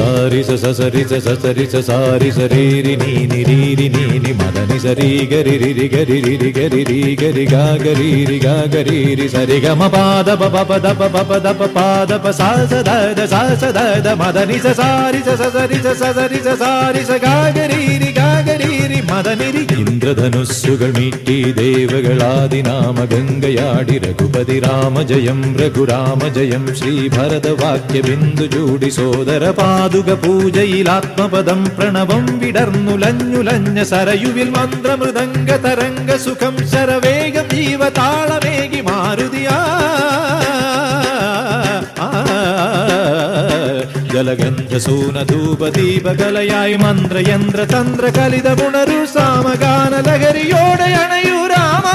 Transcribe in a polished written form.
സാരി സസരി സസരി സാരി സരീരി നീനി രീരി നീനി മദനി സരി ഗരി രി ഗരി രി ഗരി രി ഗരി ഗാ ഗരി രി ഗാ ഗരി രി സരി ഗമ പാദ പ പ ദ പ പ ദ പ പാദ പ സാ സ ദ മദനി സസാരി സസരി സസരി സാരി സ ഗാ ഗരി രി ഗാ ഗരി രി മദനി രി. ഇന്ദ്രധനുസ്സുകൾ മീട്ടി ദേവകളാദിനാമ ഗംഗയാടി രഘുപതി രാമ ജയം രഘുരാമ ജയം ശ്രീഭരതവാക്യ ബിന്ദു ചൂടി സോദര പാതുക പൂജയിലാത്മപദം പ്രണവം വിടർന്നുലഞ്ഞുലഞ്ഞ സരയുവിൽ മന്ത്രമൃദംഗ തരംഗ സുഖം ശരവേഗം ജീവതാളമേകി മാരുതിയാ ജലഗന്ധ സൂന ധൂപ ദീപകലയായി മന്ത്രയന്ത്ര തന്ത്ര കലിത പുണരു സാമഗാന ലഹരിയോടെ അണയൂ രാമ.